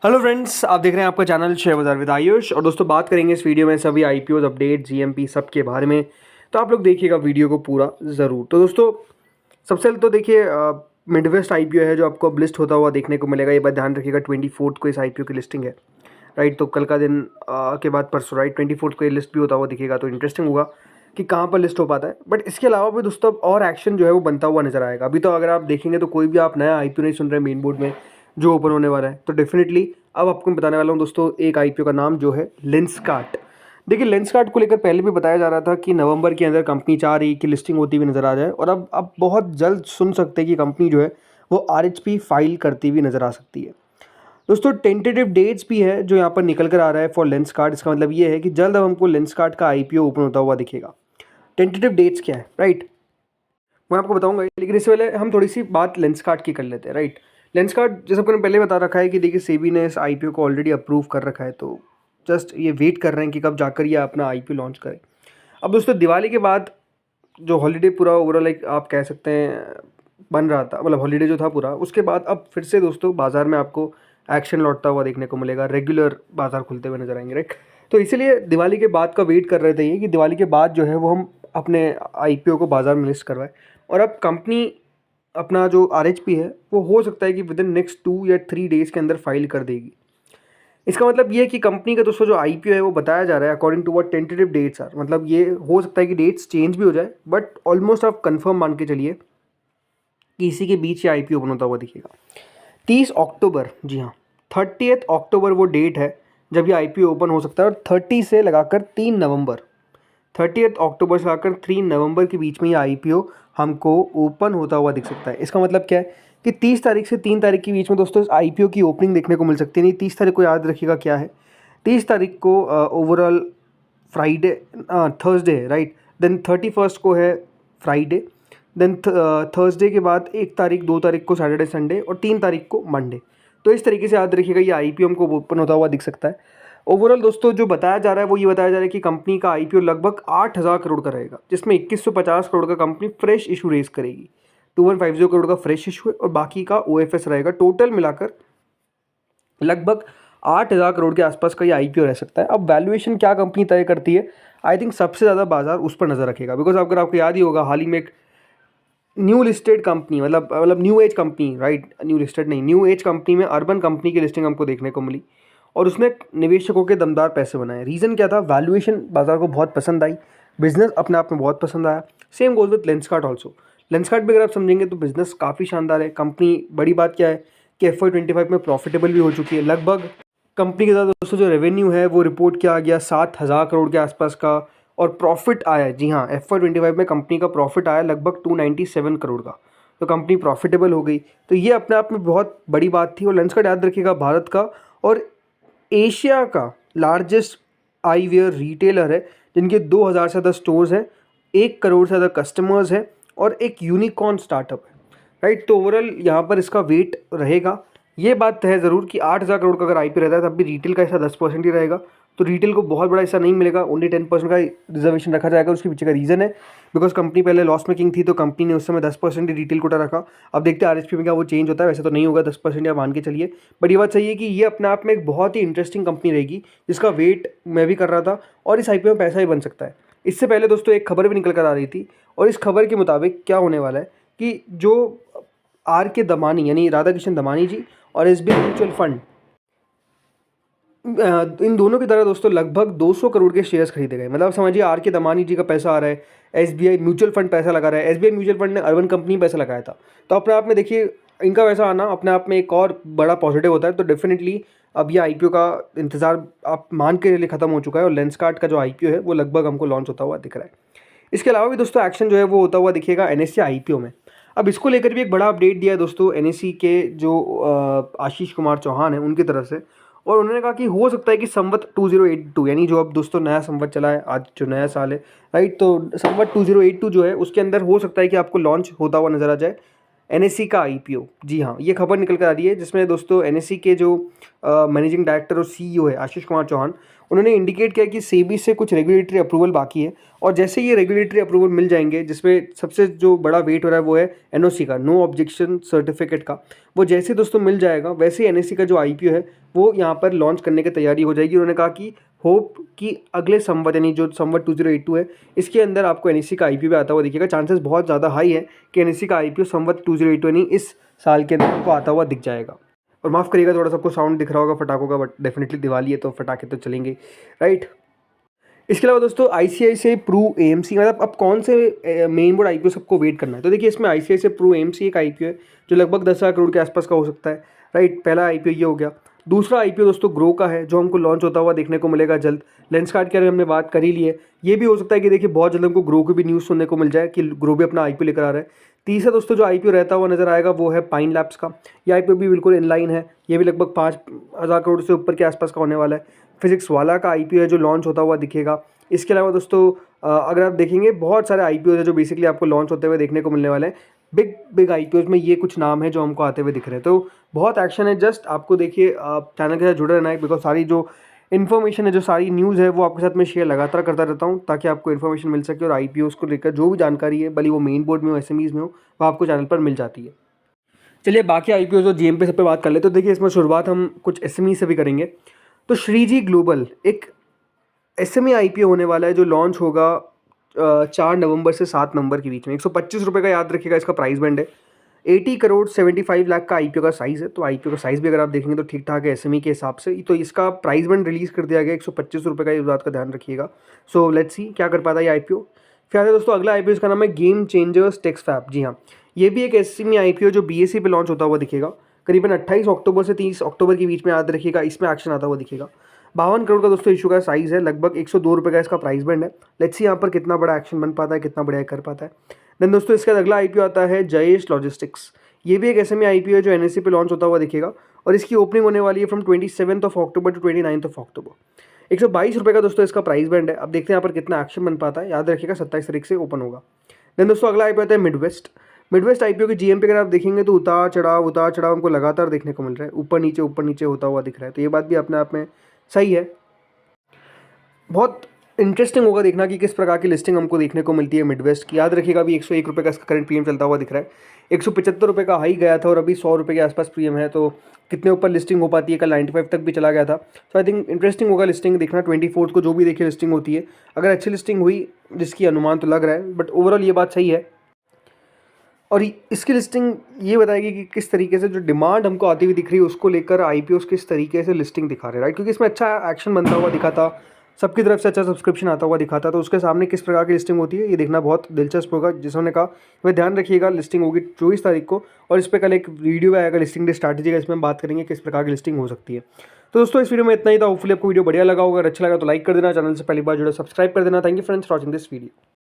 Hello friends, आप देख रहे हैं आपका चैनल शेयर बाजार विद आयुष। और दोस्तों बात करेंगे इस वीडियो में सभी आईपीओ अपडेट जीएमपी सब के बारे में। तो आप लोग देखिएगा वीडियो को पूरा ज़रूर। तो दोस्तों सबसे पहले तो देखिए मिडवेस्ट आईपीओ है जो आपको अब लिस्ट होता हुआ देखने को मिलेगा। ये बात ध्यान रखिएगा 24 को इस आईपीओ की लिस्टिंग है, राइट। तो कल का दिन के बाद परसों, राइट, 24 को ये लिस्ट भी होता हुआ दिखेगा। तो इंटरेस्टिंग होगा कि कहाँ पर लिस्ट हो पाता है। बट इसके अलावा भी दोस्तों और एक्शन जो है वो बनता हुआ नजर आएगा। अभी तो अगर आप देखेंगे तो कोई भी आप नया आईपीओ नहीं सुन रहे मेन बोर्ड में जो ओपन होने वाला है। तो डेफिनेटली अब आपको मैं बताने वाला हूँ दोस्तों एक आईपीओ का नाम जो है लेंसकार्ट। देखिए लेंसकार्ट को लेकर पहले भी बताया जा रहा था कि नवंबर के अंदर कंपनी चाह रही कि लिस्टिंग होती हुई नजर आ जाए, और अब बहुत जल्द सुन सकते हैं कि कंपनी जो है वो आरएचपी फाइल करती हुई नजर आ सकती है। दोस्तों टेंटेटिव डेट्स भी है जो यहाँ पर निकल कर आ रहा है फॉर लेंसकार्ट। इसका मतलब ये है कि जल्द अब हमको लेंसकार्ट का आईपीओ ओपन होता हुआ दिखेगा। टेंटेटिव डेट्स क्या है, राइट, मैं आपको बताऊंगा, लेकिन इससे पहले हम थोड़ी सी बात लेंसकार्ट की कर लेते हैं, राइट। लेंसकार्ट जैसे आपको पहले बता रखा है कि देखिए सेबी ने इस आईपीओ को ऑलरेडी अप्रूव कर रखा है। तो जस्ट ये वेट कर रहे हैं कि कब जाकर ये अपना आईपीओ लॉन्च करें। अब दोस्तों दिवाली के बाद जो हॉलीडे पूरा ओवरऑल एक आप कह सकते हैं बन रहा था, मतलब हॉलीडे जो था पूरा, उसके बाद अब फिर से दोस्तों बाजार में आपको एक्शन लौटता हुआ देखने को मिलेगा। रेगुलर बाजार खुलते हुए नजर आएंगे, राइट। तो इसीलिए दिवाली के बाद का वेट कर रहे थे ये कि दिवाली के बाद जो है वो हम अपने आईपीओ को बाजार में लिस्ट करवाएं। और अब कंपनी अपना जो आरएचपी है वो हो सकता है कि विद इन नेक्स्ट 2 या 3 डेज़ के अंदर फाइल कर देगी। इसका मतलब ये है कि कंपनी का दोस्तों जो आईपीओ है वो बताया जा रहा है according to what tentative dates are, मतलब ये हो सकता है कि डेट्स चेंज भी हो जाए, बट ऑलमोस्ट आप कंफर्म मान के चलिए कि इसी के बीच ये आईपीओ बनता हुआ दिखेगा। 30 अक्टूबर, जी हाँ, 30 अक्टूबर वो डेट है जब ये आईपीओ ओपन हो सकता है। और 30 से लगाकर 3 नवंबर, 30 अक्टूबर से लगाकर 3 नवंबर के बीच में ये आईपीओ हमको ओपन होता हुआ दिख सकता है। इसका मतलब क्या है कि 30 तारीख से 3 तारीख के बीच में दोस्तों इस आईपीओ की ओपनिंग देखने को मिल सकती है। नहीं, 30 तारीख को याद रखिएगा क्या है, 30 तारीख को ओवरऑल फ्राइडे, थर्सडे है, राइट। देन 31 को है फ्राइडे। देन थर्सडे के बाद 1 तारीख, 2 तारीख को सैटरडे संडे, और 3 तारीख को मंडे। तो इस तरीके से याद रखिएगा ये आईपीओ हमको ओपन होता हुआ दिख सकता है। ओवरऑल दोस्तों जो बताया जा रहा है वो ये बताया जा रहा है कि कंपनी का आईपीओ लगभग 8,000 करोड़ का रहेगा, जिसमें 2150 करोड़ का कंपनी फ्रेश इशू रेज करेगी। 2150 करोड़ का फ्रेश इशू है और बाकी का ओएफएस रहेगा। टोटल मिलाकर लगभग 8,000 करोड़ के आसपास का ये आईपीओ रह सकता है। अब वैल्यूएशन क्या कंपनी तय करती है, आई थिंक सबसे ज़्यादा बाजार उस पर नज़र रखेगा। बिकॉज अगर आपको याद ही होगा हाल ही में एक न्यू लिस्टेड कंपनी, मतलब new age company, right, new listed नहीं, न्यू एज कंपनी में अर्बन कंपनी की लिस्टिंग हमको देखने को मिली, और उसने निवेशकों के दमदार पैसे बनाए। रीज़न क्या था, वैल्यूएशन बाजार को बहुत पसंद आई, बिजनेस अपने आप में बहुत पसंद आया। Same goes with Lenskart also. Lenskart भी अगर आप समझेंगे तो बिजनेस काफ़ी शानदार है। कंपनी, बड़ी बात क्या है कि FY25 में प्रॉफिटेबल भी हो चुकी है। लगभग कंपनी के साथ दोस्तों जो रेवेन्यू है वो रिपोर्ट किया गया 7,000 करोड़ के आसपास का, और प्रॉफिट आया है, जी हाँ, FY25 में कंपनी का प्रॉफिट आया लगभग 297 करोड़ का। तो कंपनी प्रॉफिटेबल हो गई। तो ये अपने आप में बहुत बड़ी बात थी। और लेंसकार्ट याद रखिएगा भारत का और एशिया का लार्जेस्ट आईवेयर रिटेलर है, जिनके 2,000 से ज़्यादा स्टोर्स हैं, 1 करोड़ से ज़्यादा कस्टमर्स हैं, और एक यूनिकॉर्न स्टार्टअप है, राइट। तो ओवरऑल यहाँ पर इसका वेट रहेगा। ये बात है ज़रूर कि 8,000 करोड़ का अगर आईपी रहता है तब भी रिटेल का हिस्सा 10% ही रहेगा। तो रिटेल को बहुत बड़ा हिस्सा नहीं मिलेगा, ओनली 10% का रिजर्वेशन रखा जाएगा। उसके पीछे का रीज़न है बिकॉज कंपनी पहले लॉस मेकिंग थी, तो कंपनी ने उस समय 10% ही रिटेल कोटा रखा। अब देखते हैं आरएचपी में क्या वो चेंज होता है। वैसे तो नहीं होगा 10%, या मान के चलिए, बट ये बात सही है कि ये अपने आप में एक बहुत ही इंटरेस्टिंग कंपनी रहेगी जिसका वेट मैं भी कर रहा था, और इस आईपीओ में पैसा ही बन सकता है। इससे पहले दोस्तों एक खबर भी निकल कर आ रही थी, और इस खबर के मुताबिक क्या होने वाला है कि जो RK दमानी यानी राधा किशन दमानी जी और SBI म्यूचुअल फंड, इन दोनों की तरह दोस्तों लगभग 200 करोड़ के शेयर्स खरीदे गए। मतलब समझिए RK दमानी जी का पैसा आ रहा है, SBI म्यूचुअल फंड पैसा लगा रहा है। SBI म्यूचुअल फंड ने अर्बन कंपनी में पैसा लगाया था। तो अपने आप में देखिए इनका पैसा आना अपने आप में एक और बड़ा पॉजिटिव होता है। तो डेफिनेटली अब ये आईपीओ का इंतजार आप मान के लिए ख़त्म हो चुका है, और लेंसकार्ट का जो आईपीओ है वो लगभग हमको लॉन्च होता हुआ दिख रहा है। इसके अलावा भी दोस्तों एक्शन जो है वो होता हुआ दिखेगा NSE आईपीओ में। अब इसको लेकर भी एक बड़ा अपडेट दिया है दोस्तों NSE के जो आशीष कुमार चौहान है उनकी तरफ से, और उन्होंने कहा कि हो सकता है कि संवत 2082 यानी जो अब दोस्तों नया संवत चला है, आज जो नया साल है, राइट, तो संवत 2082 जो है उसके अंदर हो सकता है कि आपको लॉन्च होता हुआ नजर आ जाए NSE का आईपीओ। जी हाँ, ये खबर निकल कर आ रही है जिसमें दोस्तों NSE के जो मैनेजिंग डायरेक्टर और CEO है आशीष कुमार चौहान, उन्होंने इंडिकेट किया कि सेबी से कुछ रेगुलेटरी अप्रूवल बाकी है, और जैसे ये रेगुलेटरी अप्रूवल मिल जाएंगे, जिसमें सबसे जो बड़ा वेट हो रहा है वो है एनओसी का, नो ऑब्जेक्शन सर्टिफिकेट का, वो जैसे दोस्तों मिल जाएगा वैसे एनएससी का जो आईपीओ है वो यहाँ पर लॉन्च करने की तैयारी हो जाएगी। उन्होंने कहा कि होप कि अगले संवत यानी जो संवत 2082 है इसके अंदर आपको एनएससी का आईपीओ भी आता हुआ दिखेगा। चांसेस बहुत ज़्यादा हाई है कि एनएससी का आईपीओ संवत 2082 यानी इस साल के अंदर आपको आता हुआ दिख जाएगा। और माफ़ करिएगा थोड़ा सबको साउंड दिख रहा होगा पटाखों का, बट डेफिनेटली दिवाली है तो पटाखे तो चलेंगे, राइट। इसके अलावा दोस्तों आईसीआईसीआई प्रू एएमसी, मतलब अब कौन से मेन बोर्ड आईपीओ सबको वेट करना है, तो देखिए इसमें आईसीआईसीआई प्रू एएमसी एक आईपीओ है जो लगभग 10,000 करोड़ के आसपास का हो सकता है, राइट। पहला आईपीओ ये हो गया। दूसरा आईपीओ दोस्तों ग्रो का है जो हमको लॉन्च होता हुआ देखने को मिलेगा जल्द। लेंसकार्ट के बारे में हमने बात कर ही ली है, ये भी हो सकता है कि देखिए बहुत जल्द हमको ग्रो की भी न्यूज़ सुनने को मिल जाए कि ग्रो भी अपना आईपीओ लेकर आ रहा है। तीसरा दोस्तों जो आईपीओ रहता हुआ नजर आएगा वो है पाइन लैब्स का। ये आईपीओ भी बिल्कुल इनलाइन है, ये भी लगभग 5,000 करोड़ से ऊपर के आसपास का होने वाला है। फिजिक्स वाला का आईपीओ है जो लॉन्च होता हुआ दिखेगा। इसके अलावा दोस्तों अगर आप देखेंगे बहुत सारे आईपीओ है जो बेसिकली आपको लॉन्च होते हुए देखने को मिलने वाले हैं। बिग बिग आईपीओ में ये कुछ नाम है जो हमको आते हुए दिख रहे हैं, तो बहुत एक्शन है। जस्ट आपको देखिए चैनल के साथ जुड़े रहना है, बिकॉज सारी जो इन्फॉर्मेशन है, जो सारी न्यूज़ है वो आपके साथ मैं शेयर लगातार करता रहता हूँ ताकि आपको इन्फॉर्मेशन मिल सके, और आईपीओ को लेकर जो भी जानकारी है भले वो मेन बोर्ड में हो एसएमईज में हो वो आपको चैनल पर मिल जाती है। चलिए बाकी आईपीओ जो जीएमपी सब पे बात कर ले, तो देखिए इसमें शुरुआत हम कुछ एसएमई से भी करेंगे। तो श्रीजी ग्लोबल एक एसएमई आईपीओ होने वाला है जो लॉन्च होगा 4 नवंबर से 7 नवंबर के बीच में। 125 रुपये का याद रखिएगा इसका प्राइस बैंड है। 80 करोड़ 75 लाख का आईपीओ का साइज़ है, तो आईपीओ का साइज़ भी अगर आप देखेंगे तो ठीक ठाक है एसएमई के हिसाब से। तो इसका प्राइस बैंड रिलीज़ कर दिया गया 125 रुपये का, इस बात का ध्यान रखिएगा। सो लेट्स सी क्या कर पाता है ये आईपीओ। फिर आगे दोस्तों अगला आईपीओ इसका नाम है गेम चेंजर्स टेक्सफैब। जी हाँ, ये भी एक एसएमई आईपीओ जो बीएसई पे लॉन्च होता हुआ दिखेगा करीबन 28 अक्टूबर से 30 अक्टूबर के बीच में, याद रखिएगा इसमें एक्शन आता हुआ दिखेगा। 52 करोड़ का दोस्तों इशू का साइज़ है, लगभग 102 रुपये का इसका प्राइस बैंड है। लेट्स सी यहाँ पर कितना बड़ा एक्शन बन पाता है, कितना बढ़िया कर पाता है। देन दोस्तों इसका अगला आईपीओ आता है जयेश लॉजिस्टिक्स। ये भी एक एसएमई आईपीओ है जो एनएससी पे लॉन्च होता हुआ दिखेगा, और इसकी ओपनिंग होने वाली है फ्रॉम 27 अक्टूबर टू 29 अक्टूबर। 122 रुपये का दोस्तों इसका प्राइस बैंड है। अब देखते हैं यहाँ पर कितना एक्शन बन पाता है, याद रखिएगा 27 तारीख से ओपन होगा। देन दोस्तों अगला आईपीओ आता है मिडवेस्ट। मिडवेस्ट आईपीओ की जीएमपी अगर आप देखेंगे तो उतार चढ़ाव हमको लगातार देखने को मिल रहा है, ऊपर नीचे होता हुआ दिख रहा है, तो ये बात भी अपने आप में सही है। बहुत इंटरेस्टिंग होगा देखना कि किस प्रकार की लिस्टिंग हमको देखने को मिलती है मिडवेस्ट की। याद रखिएगा अभी 101 रुपये का इसका करंट प्रीमियम चलता हुआ दिख रहा है। 175 रुपये का हाई गया था और अभी 100 रुपये के आसपास प्रीमियम है, तो कितने ऊपर लिस्टिंग हो पाती है। कल 95 तक भी चला गया था, तो आई थिंक इंटरेस्टिंग होगा लिस्टिंग देखना। 24 को जो भी देखिए लिस्टिंग होती है, अगर अच्छी लिस्टिंग हुई जिसकी अनुमान तो लग रहा है, बट ओवरऑल ये बात सही है। और इसकी लिस्टिंग ये बताएगी कि किस तरीके से जो डिमांड हमको आती हुई दिख रही है उसको लेकर आईपीओस किस तरीके से लिस्टिंग दिखा रहे हैं, राइट। क्योंकि इसमें अच्छा एक्शन बनता हुआ दिखा था, सबकी तरफ से अच्छा सब्सक्रिप्शन आता हुआ दिखा था, तो उसके सामने किस प्रकार की लिस्टिंग होती है ये देखना बहुत दिलचस्प होगा। जिसने कहा वह ध्यान रखिएगा, लिस्टिंग होगी 24 तारीख को, और इस पर कल एक वीडियो आएगा लिस्टिंग डे स्ट्रैटेजी का, इसमें हम बात करेंगे किस प्रकार की लिस्टिंग हो सकती है। तो दोस्तों इस वीडियो में इतना ही था। होपफुली आपको वीडियो बढ़िया लगा होगा, अच्छा लगा तो लाइक कर देना, चैनल से पहली बार जुड़े सब्सक्राइब कर देना। Thank you friends for watching this video.